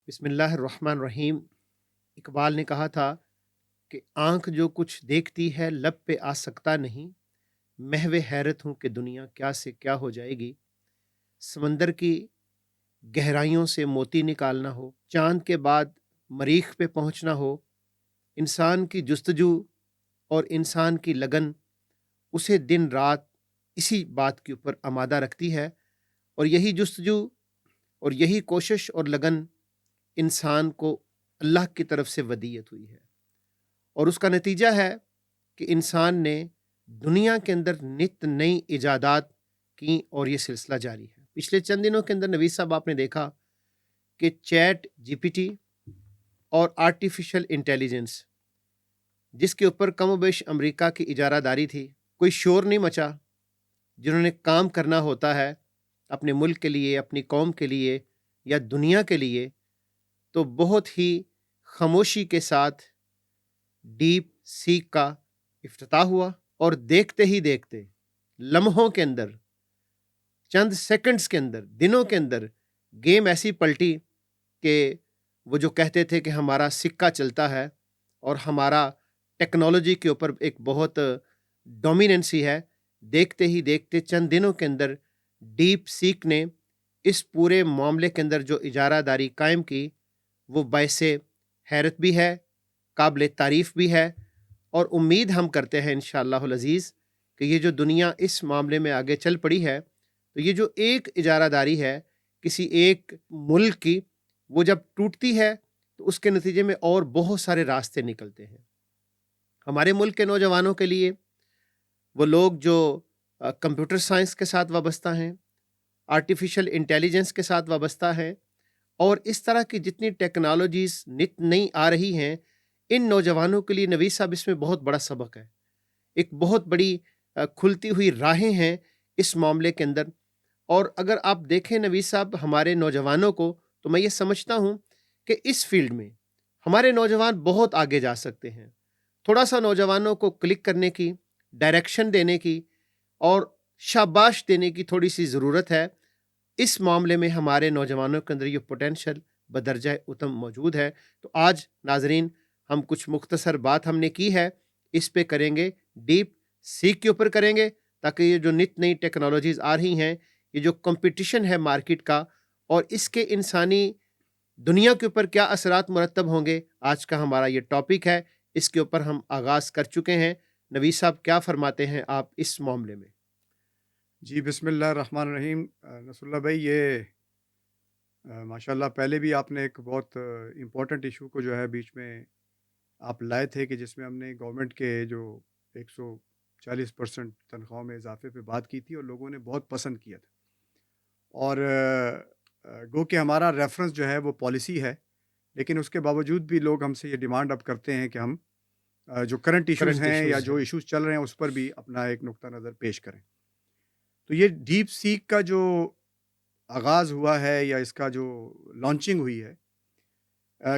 بسم اللہ الرحمن الرحیم۔ اقبال نے کہا تھا کہ آنکھ جو کچھ دیکھتی ہے لب پہ آ سکتا نہیں، محو حیرت ہوں کہ دنیا کیا سے کیا ہو جائے گی۔ سمندر کی گہرائیوں سے موتی نکالنا ہو، چاند کے بعد مریخ پہ پہنچنا ہو، انسان کی جستجو اور انسان کی لگن اسے دن رات اسی بات کے اوپر آمادہ رکھتی ہے، اور یہی جستجو اور یہی کوشش اور لگن انسان کو اللہ کی طرف سے ودیت ہوئی ہے، اور اس کا نتیجہ ہے کہ انسان نے دنیا کے اندر نت نئی ایجادات کی، اور یہ سلسلہ جاری ہے۔ پچھلے چند دنوں کے اندر نوید صاحب آپ نے دیکھا کہ چیٹ جی پی ٹی اور آرٹیفیشل انٹیلیجنس، جس کے اوپر کم و بیش امریکہ کی اجارہ داری تھی، کوئی شور نہیں مچا۔ جنہوں نے کام کرنا ہوتا ہے اپنے ملک کے لیے، اپنی قوم کے لیے یا دنیا کے لیے، تو بہت ہی خاموشی کے ساتھ ڈیپ سیک کا افتتاح ہوا، اور دیکھتے ہی دیکھتے لمحوں کے اندر، چند سیکنڈز کے اندر، دنوں کے اندر گیم ایسی پلٹی کہ وہ جو کہتے تھے کہ ہمارا سکہ چلتا ہے اور ہمارا ٹیکنالوجی کے اوپر ایک بہت ڈومیننسی ہے، دیکھتے ہی دیکھتے چند دنوں کے اندر ڈیپ سیک نے اس پورے معاملے کے اندر جو اجارہ داری قائم کی، وہ باعث حیرت بھی ہے، قابل تعریف بھی ہے، اور امید ہم کرتے ہیں انشاءاللہ العزیز کہ یہ جو دنیا اس معاملے میں آگے چل پڑی ہے، تو یہ جو ایک اجارہ داری ہے کسی ایک ملک کی، وہ جب ٹوٹتی ہے تو اس کے نتیجے میں اور بہت سارے راستے نکلتے ہیں۔ ہمارے ملک کے نوجوانوں کے لیے، وہ لوگ جو کمپیوٹر سائنس کے ساتھ وابستہ ہیں، آرٹیفیشل انٹیلیجنس کے ساتھ وابستہ ہیں، اور اس طرح کی جتنی ٹیکنالوجیز نت نئی آ رہی ہیں، ان نوجوانوں کے لیے نوید صاحب اس میں بہت بڑا سبق ہے، ایک بہت بڑی کھلتی ہوئی راہیں ہیں اس معاملے کے اندر۔ اور اگر آپ دیکھیں نوید صاحب ہمارے نوجوانوں کو، تو میں یہ سمجھتا ہوں کہ اس فیلڈ میں ہمارے نوجوان بہت آگے جا سکتے ہیں۔ تھوڑا سا نوجوانوں کو کلک کرنے کی، ڈائریکشن دینے کی اور شاباش دینے کی تھوڑی سی ضرورت ہے۔ اس معاملے میں ہمارے نوجوانوں کے اندر یہ پوٹینشل بدرجہ اتم موجود ہے۔ تو آج ناظرین، ہم کچھ مختصر بات ہم نے کی ہے، اس پہ کریں گے، ڈیپ سیک کے اوپر کریں گے، تاکہ یہ جو نت نئی ٹیکنالوجیز آ رہی ہیں، یہ جو کمپٹیشن ہے مارکیٹ کا، اور اس کے انسانی دنیا کے اوپر کیا اثرات مرتب ہوں گے، آج کا ہمارا یہ ٹاپک ہے، اس کے اوپر ہم آغاز کر چکے ہیں۔ نوید صاحب کیا فرماتے ہیں آپ اس معاملے میں؟ جی بسم اللہ الرحمن الرحیم۔ نصر اللہ بھائی، یہ ماشاءاللہ پہلے بھی آپ نے ایک بہت امپورٹنٹ ایشو کو جو ہے بیچ میں آپ لائے تھے، کہ جس میں ہم نے گورنمنٹ کے جو 140% تنخواہوں میں اضافے پہ بات کی تھی، اور لوگوں نے بہت پسند کیا تھا، اور گو کہ ہمارا ریفرنس جو ہے وہ پالیسی ہے، لیکن اس کے باوجود بھی لوگ ہم سے یہ ڈیمانڈ اب کرتے ہیں کہ ہم جو کرنٹ ایشوز کرنٹ ہیں یا ایشوز جو ہیں۔ ایشوز چل رہے ہیں اس پر بھی اپنا ایک نقطہ نظر پیش کریں۔ تو یہ ڈیپ سیک کا جو آغاز ہوا ہے، یا اس کا جو لانچنگ ہوئی ہے،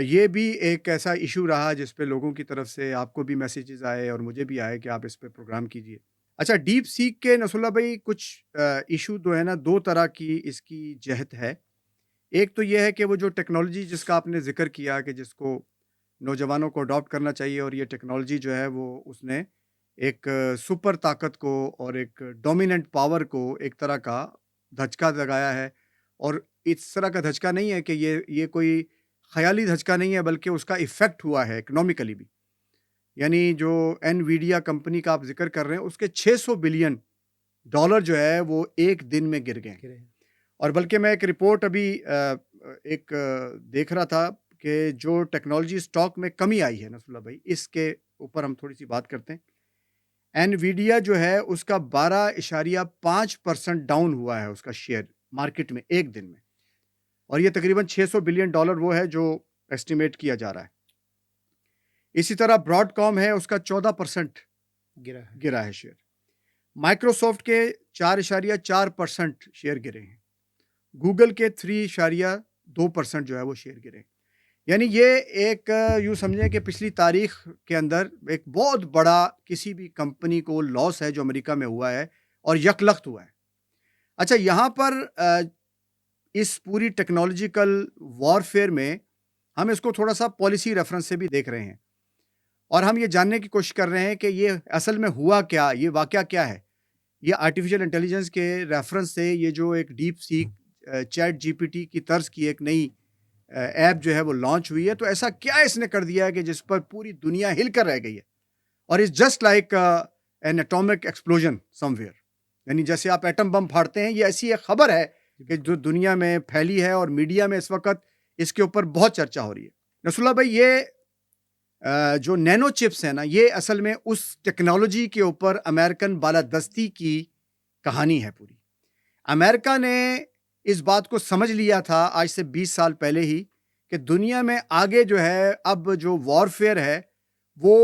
یہ بھی ایک ایسا ایشو رہا جس پہ لوگوں کی طرف سے آپ کو بھی میسیجز آئے اور مجھے بھی آئے کہ آپ اس پہ پروگرام کیجئے۔ اچھا، ڈیپ سیک کے نصر اللہ بھائی کچھ ایشو تو ہے نا، دو طرح کی اس کی جہت ہے۔ ایک تو یہ ہے کہ وہ جو ٹیکنالوجی جس کا آپ نے ذکر کیا کہ جس کو نوجوانوں کو اڈاپٹ کرنا چاہیے، اور یہ ٹیکنالوجی جو ہے وہ اس نے ایک سپر طاقت کو اور ایک ڈومیننٹ پاور کو ایک طرح کا دھچکا لگایا ہے، اور اس طرح کا دھچکا نہیں ہے کہ یہ کوئی خیالی دھچکا نہیں ہے، بلکہ اس کا ایفیکٹ ہوا ہے اکنامیکلی بھی۔ یعنی جو انویڈیا کمپنی کا آپ ذکر کر رہے ہیں، اس کے $600 بلین جو ہے وہ ایک دن میں گر گئے ہیں۔ اور بلکہ میں ایک رپورٹ ابھی ایک دیکھ رہا تھا کہ جو ٹیکنالوجی سٹاک میں کمی آئی ہے نصر اللہ بھائی، اس کے اوپر ہم تھوڑی سی بات کرتے ہیں۔ انویڈیا جو ہے اس کا 12.5% ڈاؤن ہوا ہے، اس کا شیئر مارکیٹ میں ایک دن میں، اور یہ تقریباً $600 بلین وہ ہے جو ایسٹیمیٹ کیا جا رہا ہے۔ اسی طرح براڈ کام ہے، اس کا 14% گرا ہے شیئر۔ مائکروسافٹ کے 4.4% شیئر گرے ہیں۔ گوگل کے 3.2% جو ہے وہ شیئر گرے ہیں۔ یعنی یہ ایک یوں سمجھیں کہ پچھلی تاریخ کے اندر ایک بہت بڑا کسی بھی کمپنی کو لاس ہے جو امریکہ میں ہوا ہے، اور یکلخت ہوا ہے۔ اچھا، یہاں پر اس پوری ٹیکنالوجیکل وارفیئر میں ہم اس کو تھوڑا سا پالیسی ریفرنس سے بھی دیکھ رہے ہیں، اور ہم یہ جاننے کی کوشش کر رہے ہیں کہ یہ اصل میں ہوا کیا، یہ واقعہ کیا ہے۔ یہ آرٹیفیشیل انٹیلیجنس کے ریفرنس سے یہ جو ایک ڈیپ سیک چیٹ جی پی ٹی کی طرز کی ایک نئی ایپ جو ہے وہ لانچ ہوئی ہے، تو ایسا کیا اس نے کر دیا ہے کہ جس پر پوری دنیا ہل کر رہ گئی ہے، اور it's just like an atomic explosion somewhere, یعنی جیسے آپ ایٹم بم پھاڑتے ہیں، یہ ایسی ایک خبر ہے کہ جو دنیا میں پھیلی ہے، اور میڈیا میں اس وقت اس کے اوپر بہت چرچا ہو رہی ہے۔ رسول اللہ بھائی، یہ جو نینو چپس ہیں نا، یہ اصل میں اس ٹیکنالوجی کے اوپر امریکن بالادستی کی کہانی ہے پوری۔ امریکہ نے اس بات کو سمجھ لیا تھا آج سے 20 سال پہلے ہی کہ دنیا میں آگے جو ہے اب جو وارفیئر ہے وہ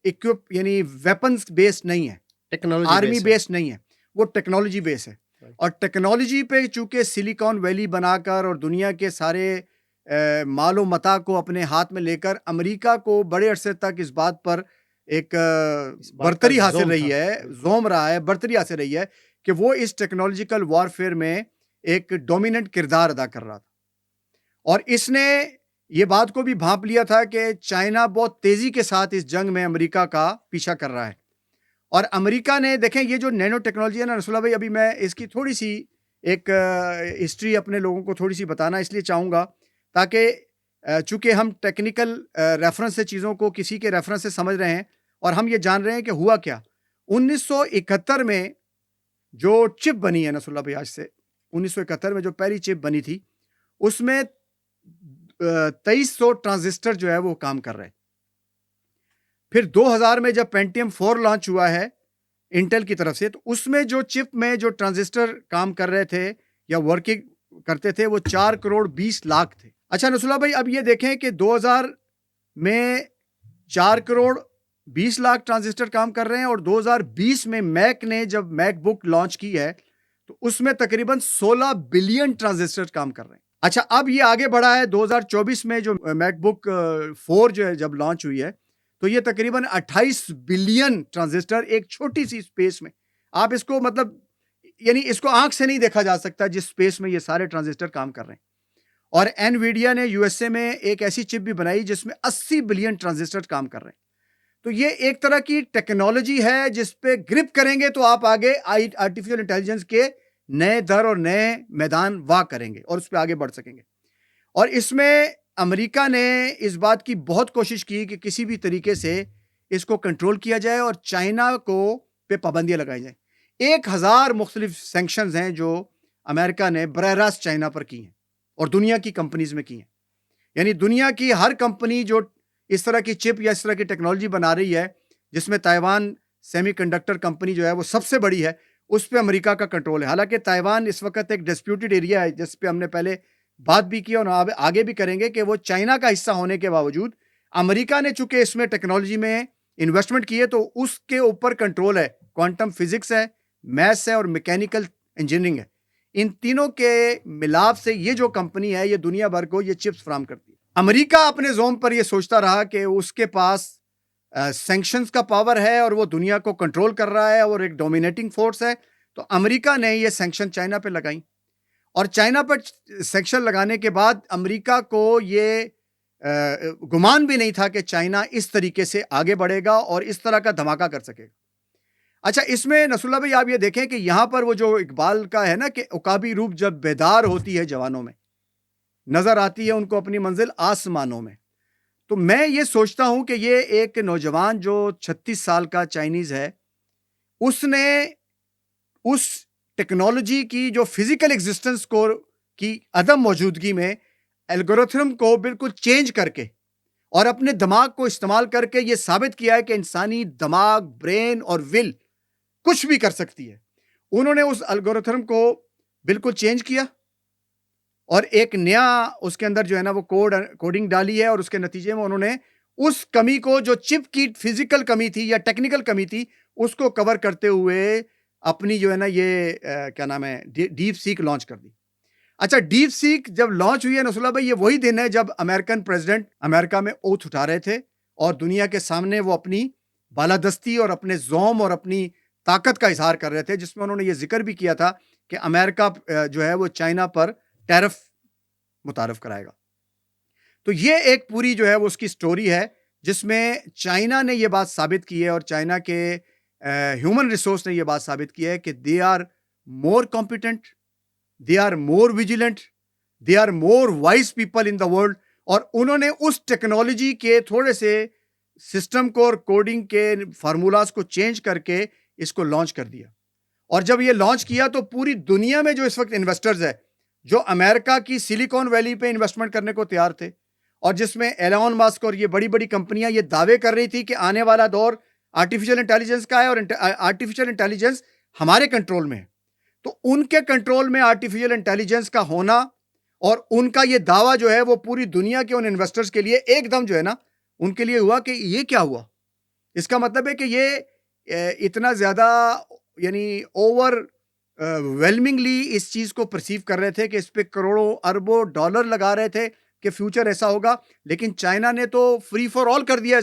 اکوپ یعنی ویپنز بیسڈ نہیں ہے، ٹیکنالوجی آرمی بیس ہے۔ بیسڈ نہیں ہے، وہ ٹیکنالوجی بیس ہے۔ اور ٹیکنالوجی پہ چونکہ سلیکان ویلی بنا کر اور دنیا کے سارے مال و متاع کو اپنے ہاتھ میں لے کر امریکہ کو بڑے عرصے تک اس بات پر ایک اس بات کا برتری حاصل زوم رہی تھا۔ ہے، زوم رہا ہے، برتری حاصل رہی ہے کہ وہ اس ٹیکنالوجیکل وارفیئر میں ایک ڈومیننٹ کردار ادا کر رہا تھا، اور اس نے یہ بات کو بھی بھانپ لیا تھا کہ چائنا بہت تیزی کے ساتھ اس جنگ میں امریکہ کا پیچھا کر رہا ہے۔ اور امریکہ نے دیکھیں یہ جو نینو ٹیکنالوجی ہے نا رسول اللہ بھائی، ابھی میں اس کی تھوڑی سی ایک ہسٹری اپنے لوگوں کو تھوڑی سی بتانا اس لیے چاہوں گا تاکہ چونکہ ہم ٹیکنیکل ریفرنس سے چیزوں کو کسی کے ریفرنس سے سمجھ رہے ہیں، اور ہم یہ جان رہے ہیں کہ ہوا کیا۔ 1971 میں جو چپ بنی ہے رسول اللہ بھائی، آج سے 1971 میں جو پہلی چپ بنی تھی، اس میں 2300 ٹرانزسٹر جو ہے وہ کام کر رہے۔ پھر 2000 میں جب پینٹیم 4 لانچ ہوا ہے انٹل کی طرف سے، تو اس میں جو چپ میں جو ٹرانزسٹر کام کر رہے تھے یا ورکنگ کرتے تھے وہ 4 کروڑ 20 لاکھ تھے۔ اچھا نصر اللہ بھائی، اب یہ دیکھیں کہ 2000 میں 4 کروڑ 20 لاکھ ٹرانزسٹر کام کر رہے ہیں، اور 2020 میں میک نے جب میک بک لانچ کی ہے تو اس میں تقریباً 16 بلین ٹرانزسٹر کام کر رہے ہیں۔ اچھا، اب یہ آگے بڑھا ہے 2024 میں جو میک بک 4 جو ہے جب لانچ ہوئی ہے تو یہ تقریباً 28 بلین ٹرانزسٹر ایک چھوٹی سی اسپیس میں، آپ اس کو مطلب یعنی اس کو آنکھ سے نہیں دیکھا جا سکتا جس اسپیس میں یہ سارے ٹرانزسٹر کام کر رہے ہیں۔ اور انویڈیا نے یو ایس اے میں ایک ایسی چپ بھی بنائی جس میں 80 بلین ٹرانزسٹر کام کر رہے ہیں۔ تو یہ ایک طرح کی ٹیکنالوجی ہے جس پہ گرپ کریں گے تو آپ آگے آرٹیفیشل انٹیلیجنس کے نئے در اور نئے میدان واہ کریں گے اور اس پہ آگے بڑھ سکیں گے۔ اور اس میں امریکہ نے اس بات کی بہت کوشش کی کہ کسی بھی طریقے سے اس کو کنٹرول کیا جائے اور چائنا کو پہ پابندیاں لگائی جائیں۔ 1000 مختلف سینکشنز ہیں جو امریکہ نے براہ راست چائنا پر کی ہیں اور دنیا کی کمپنیز میں کی ہیں۔ یعنی دنیا کی ہر کمپنی جو اس طرح کی چپ یا اس طرح کی ٹیکنالوجی بنا رہی ہے، جس میں تائیوان سیمی کنڈکٹر کمپنی جو ہے وہ سب سے بڑی ہے، اس پہ امریکہ کا کنٹرول ہے۔ حالانکہ تائیوان اس وقت ایک ڈسپیوٹڈ ایریا ہے جس پہ ہم نے پہلے بات بھی کی اور آگے بھی کریں گے کہ وہ چائنا کا حصہ ہونے کے باوجود امریکہ نے چونکہ اس میں ٹیکنالوجی میں انویسٹمنٹ کی ہے تو اس کے اوپر کنٹرول ہے۔ کوانٹم فزکس ہے، میتھس ہے اور میکینیکل انجینئرنگ ہے۔ ان تینوں کے ملاپ سے یہ جو کمپنی ہے یہ دنیا بھر کو یہ چپس فراہم کرتی ہے۔ امریکہ اپنے زوم پر یہ سوچتا رہا کہ اس کے پاس سینکشنز کا پاور ہے اور وہ دنیا کو کنٹرول کر رہا ہے اور ایک ڈومینیٹنگ فورس ہے، تو امریکہ نے یہ سینکشن چائنا پہ لگائیں، اور چائنا پر سینکشن لگانے کے بعد امریکہ کو یہ گمان بھی نہیں تھا کہ چائنا اس طریقے سے آگے بڑھے گا اور اس طرح کا دھماکہ کر سکے گا۔ اچھا، اس میں نصر اللہ بھائی آپ یہ دیکھیں کہ یہاں پر وہ جو اقبال کا ہے نا کہ عقابی روح جب بیدار ہوتی ہے جوانوں میں، نظر آتی ہے ان کو اپنی منزل آسمانوں میں، تو میں یہ سوچتا ہوں کہ یہ ایک نوجوان جو 36 سال کا چائنیز ہے، اس نے اس ٹیکنالوجی کی جو فزیکل ایگزسٹنس کو کی عدم موجودگی میں الگورتھم کو بالکل چینج کر کے اور اپنے دماغ کو استعمال کر کے یہ ثابت کیا ہے کہ انسانی دماغ، برین اور ول کچھ بھی کر سکتی ہے۔ انہوں نے اس الگورتھم کو بالکل چینج کیا اور ایک نیا اس کے اندر جو ہے نا وہ کوڈنگ ڈالی ہے، اور اس کے نتیجے میں انہوں نے اس کمی کو جو چپ کی فزیکل کمی تھی یا ٹیکنیکل کمی تھی اس کو کور کرتے ہوئے اپنی جو ہے نا یہ کیا نام ہے ڈیپ سیک لانچ کر دی۔ اچھا، ڈیپ سیک جب لانچ ہوئی ہے نصر اللہ بھائی، یہ وہی دن ہے جب امریکن پریزیڈنٹ امریکہ میں اوتھ اٹھا رہے تھے اور دنیا کے سامنے وہ اپنی بالادستی اور اپنے زوم اور اپنی طاقت کا اظہار کر رہے تھے، جس میں انہوں نے یہ ذکر بھی کیا تھا کہ امریکہ جو ہے وہ چائنا پر ٹیرف متعارف کرائے گا۔ تو یہ ایک پوری جو ہے وہ اس کی سٹوری ہے جس میں چائنا نے یہ بات ثابت کی ہے اور چائنا کے ہیومن ریسورس نے یہ بات ثابت کی ہے کہ they are more competent, they are more vigilant, they are more wise people in the world. اور انہوں نے اس ٹیکنالوجی کے تھوڑے سے سسٹم کو اور کوڈنگ کے فارمولاز کو چینج کر کے اس کو لانچ کر دیا. اور جب یہ لانچ کیا تو پوری دنیا میں جو اس وقت انویسٹرز ہے جو امریکہ کی سلیکون ویلی پہ انویسٹمنٹ کرنے کو تیار تھے, اور جس میں ایلون ماسک اور یہ بڑی بڑی کمپنیاں یہ دعوے کر رہی تھی کہ آنے والا دور آرٹیفیشل انٹیلیجنس کا ہے اور آرٹیفیشل انٹیلیجنس ہمارے کنٹرول میں ہے. تو ان کے کنٹرول میں آرٹیفیشل انٹیلیجنس کا ہونا اور ان کا یہ دعویٰ جو ہے وہ پوری دنیا کے ان انویسٹرز کے لیے ایک دم جو ہے نا ان کے لیے ہوا کہ یہ کیا ہوا. اس کا مطلب ہے کہ یہ اتنا زیادہ یعنی اوور ویلمنگلی اس چیز کو پرسیو کر رہے تھے کہ اس پہ کروڑوں اربوں ڈالر لگا رہے تھے کہ فیوچر ایسا ہوگا. لیکن چائنا نے تو فری فار آل کر دیا,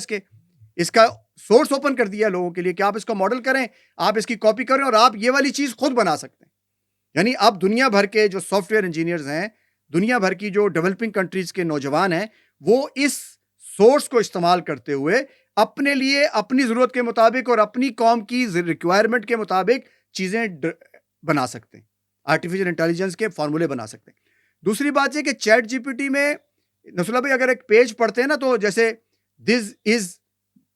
اس کا سورس اوپن کر دیا لوگوں کے لیے کہ آپ اس کو ماڈل کریں, آپ اس کی کاپی کریں اور آپ یہ والی چیز خود بنا سکتے ہیں. یعنی اب دنیا بھر کے جو سافٹ ویئر انجینئرز ہیں, دنیا بھر کی جو ڈیولپنگ کنٹریز کے نوجوان ہیں, وہ اس سورس کو استعمال کرتے ہوئے اپنے لیے اپنی ضرورت کے مطابق اور اپنی قوم کی ریکوائرمنٹ کے مطابق چیزیں بنا سکتے ہیں, آرٹیفیشل انٹیلیجنس کے فارمولے بنا سکتے ہیں. دوسری بات یہ کہ چیٹ جی پی ٹی میں نصراللہ بھائی اگر ایک پیج پڑھتے ہیں نا تو جیسے دس از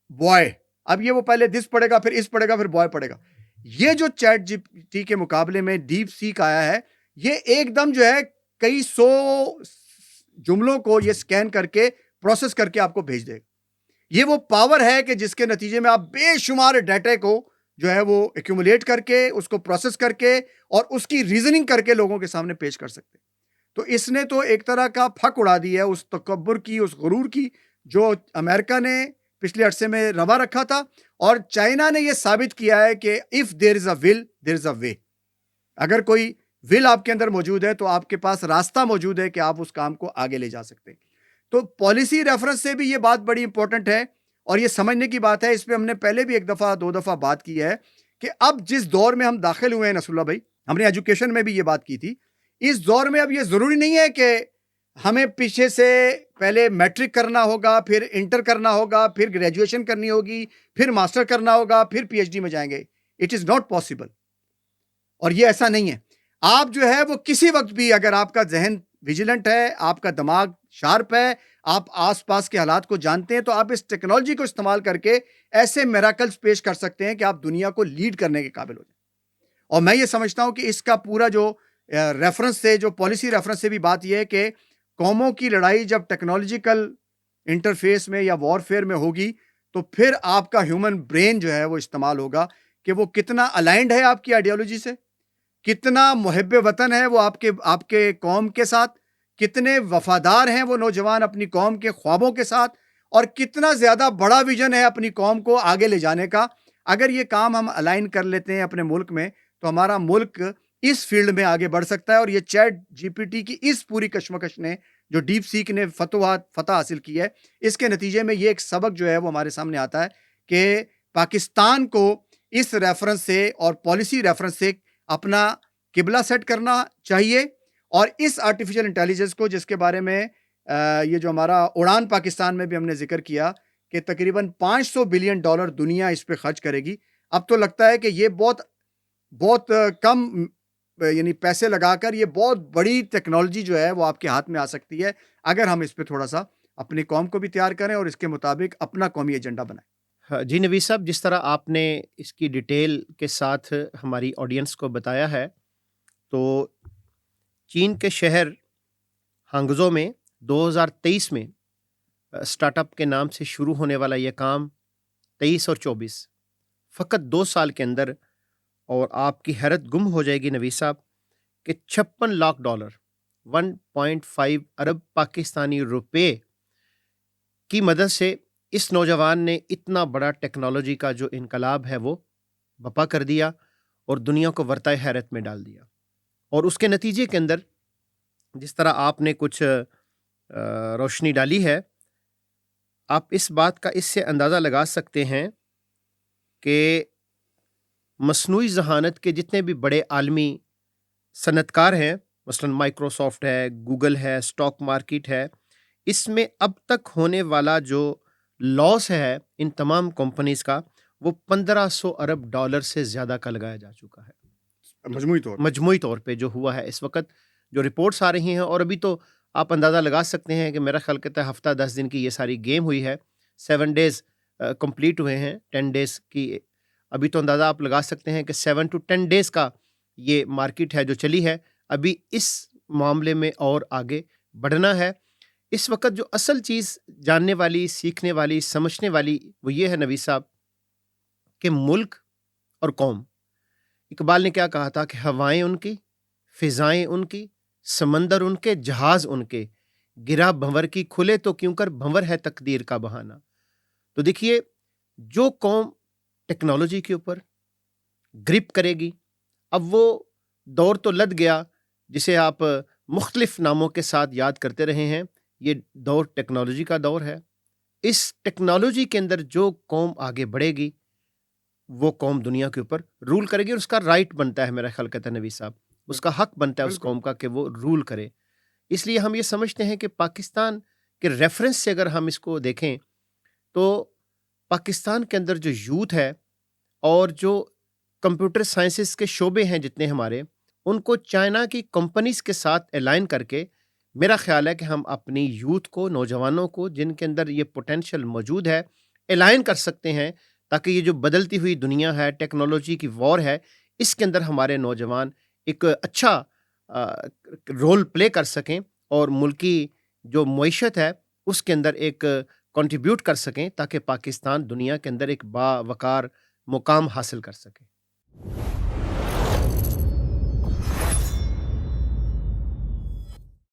بوائے, اب یہ وہ پہلے دس پڑھے گا پھر اس پڑھے گا پھر بوائے پڑھے گا. یہ جو چیٹ جی پی ٹی کے مقابلے میں ڈیپ سیک آیا ہے, یہ ایک دم جو ہے کئی سو جملوں کو یہ سکین کر کے پروسیس کر کے آپ کو بھیج دے گا. یہ وہ پاور ہے کہ جس کے نتیجے میں آپ بے شمار ڈیٹا کو جو ہے وہ ایکیومولیٹ کر کے اس کو پروسیس کر کے اور اس کی ریزننگ کر کے لوگوں کے سامنے پیش کر سکتے ہیں. تو اس نے تو ایک طرح کا پھک اڑا دی ہے اس تکبر کی, اس غرور کی جو امریکہ نے پچھلے عرصے میں روا رکھا تھا. اور چائنا نے یہ ثابت کیا ہے کہ if there is a will there is a way. اگر کوئی ول آپ کے اندر موجود ہے تو آپ کے پاس راستہ موجود ہے کہ آپ اس کام کو آگے لے جا سکتے ہیں. تو پالیسی ریفرنس سے بھی یہ بات بڑی امپورٹنٹ ہے اور یہ سمجھنے کی بات ہے. اس پہ ہم نے پہلے بھی ایک دفعہ دو دفعہ بات کی ہے کہ اب جس دور میں ہم داخل ہوئے ہیں نصراللہ بھائی, ہم نے ایجوکیشن میں بھی یہ بات کی تھی, اس دور میں اب یہ ضروری نہیں ہے کہ ہمیں پیچھے سے پہلے میٹرک کرنا ہوگا, پھر انٹر کرنا ہوگا, پھر گریجویشن کرنی ہوگی, پھر ماسٹر کرنا ہوگا, پھر پی ایچ ڈی میں جائیں گے. It is not possible. اور یہ ایسا نہیں ہے. آپ جو ہے وہ کسی وقت بھی اگر آپ کا ذہن ویجیلنٹ ہے, آپ کا دماغ شارپ ہے, آپ آس پاس کے حالات کو جانتے ہیں, تو آپ اس ٹیکنالوجی کو استعمال کر کے ایسے میراکلز پیش کر سکتے ہیں کہ آپ دنیا کو لیڈ کرنے کے قابل ہو جائیں. اور میں یہ سمجھتا ہوں کہ اس کا پورا جو ریفرنس سے, جو پالیسی ریفرنس سے بھی بات یہ ہے کہ قوموں کی لڑائی جب ٹیکنالوجیکل انٹرفیس میں یا وارفیئر میں ہوگی تو پھر آپ کا ہیومن برین جو ہے وہ استعمال ہوگا کہ وہ کتنا الائنڈ ہے آپ کی آئیڈیالوجی سے, کتنا محب وطن ہے وہ آپ کے قوم کے ساتھ, کتنے وفادار ہیں وہ نوجوان اپنی قوم کے خوابوں کے ساتھ, اور کتنا زیادہ بڑا ویژن ہے اپنی قوم کو آگے لے جانے کا. اگر یہ کام ہم الائن کر لیتے ہیں اپنے ملک میں تو ہمارا ملک اس فیلڈ میں آگے بڑھ سکتا ہے. اور یہ چیٹ جی پی ٹی کی اس پوری کشمکش نے جو ڈیپ سیک نے فتح حاصل کی ہے, اس کے نتیجے میں یہ ایک سبق جو ہے وہ ہمارے سامنے آتا ہے کہ پاکستان کو اس ریفرنس سے اور پالیسی ریفرنس سے اپنا قبلہ سیٹ کرنا چاہیے. اور اس آرٹیفیشل انٹیلیجنس کو, جس کے بارے میں یہ جو ہمارا اڑان پاکستان میں بھی ہم نے ذکر کیا کہ تقریباً $500 بلین دنیا اس پہ خرچ کرے گی, اب تو لگتا ہے کہ یہ بہت کم یعنی پیسے لگا کر یہ بہت بڑی ٹیکنالوجی جو ہے وہ آپ کے ہاتھ میں آ سکتی ہے اگر ہم اس پہ تھوڑا سا اپنی قوم کو بھی تیار کریں اور اس کے مطابق اپنا قومی ایجنڈا بنائیں. جی نوید صاحب, جس طرح آپ نے اس کی ڈیٹیل کے ساتھ ہماری آڈینس کو بتایا ہے, تو چین کے شہر ہانگزو میں 2023 میں سٹارٹ اپ کے نام سے شروع ہونے والا یہ کام 23 اور 24 فقط 2 سال کے اندر, اور آپ کی حیرت گم ہو جائے گی نوید صاحب کہ $56 لاکھ 1.5 ارب پاکستانی روپے کی مدد سے اس نوجوان نے اتنا بڑا ٹیکنالوجی کا جو انقلاب ہے وہ بپا کر دیا اور دنیا کو ورطۂ حیرت میں ڈال دیا. اور اس کے نتیجے کے اندر جس طرح آپ نے کچھ روشنی ڈالی ہے, آپ اس بات کا اس سے اندازہ لگا سکتے ہیں کہ مصنوعی ذہانت کے جتنے بھی بڑے عالمی صنعت کار ہیں, مثلاً مائکروسافٹ ہے, گوگل ہے, اسٹاک مارکیٹ ہے, اس میں اب تک ہونے والا جو لاس ہے ان تمام کمپنیز کا وہ 1500 ارب ڈالر سے زیادہ کا لگایا جا چکا ہے مجموعی طور پہ جو ہوا ہے اس وقت جو رپورٹس آ رہی ہیں. اور ابھی تو آپ اندازہ لگا سکتے ہیں کہ میرا خیال کہتا ہے ہفتہ 10 دن کی یہ ساری گیم ہوئی ہے, 7 days کمپلیٹ ہوئے ہیں, 10 days کی ابھی تو اندازہ آپ لگا سکتے ہیں کہ 7 to 10 days کا یہ مارکیٹ ہے جو چلی ہے. ابھی اس معاملے میں اور آگے بڑھنا ہے. اس وقت جو اصل چیز جاننے والی, سیکھنے والی, سمجھنے والی وہ یہ ہے نوید صاحب کہ ملک اور قوم, اقبال نے کیا کہا تھا کہ ہوائیں ان کی, فضائیں ان کی, سمندر ان کے, جہاز ان کے, گرا بھنور کی کھلے تو کیوں کر بھنور ہے تقدیر کا بہانہ. تو دیکھیے جو قوم ٹیکنالوجی کے اوپر گرپ کرے گی, اب وہ دور تو لد گیا جسے آپ مختلف ناموں کے ساتھ یاد کرتے رہے ہیں, یہ دور ٹیکنالوجی کا دور ہے. اس ٹیکنالوجی کے اندر جو قوم آگے بڑھے گی وہ قوم دنیا کے اوپر رول کرے گی, اور اس کا رائٹ بنتا ہے میرا خیال کہتا ہے نبی صاحب, اس کا حق بنتا ہے اس قوم کا کہ وہ رول کرے. اس لیے ہم یہ سمجھتے ہیں کہ پاکستان کے ریفرنس سے اگر ہم اس کو دیکھیں تو پاکستان کے اندر جو یوتھ ہے اور جو کمپیوٹر سائنسز کے شعبے ہیں جتنے ہمارے, ان کو چائنا کی کمپنیز کے ساتھ الائن کر کے میرا خیال ہے کہ ہم اپنی یوتھ کو, نوجوانوں کو جن کے اندر یہ پوٹینشیل موجود ہے, الائن کر سکتے ہیں تاکہ یہ جو بدلتی ہوئی دنیا ہے, ٹیکنالوجی کی وار ہے, اس کے اندر ہمارے نوجوان ایک اچھا رول پلے کر سکیں اور ملکی جو معیشت ہے اس کے اندر ایک کنٹریبیوٹ کر سکیں تاکہ پاکستان دنیا کے اندر ایک باوقار مقام حاصل کر سکے.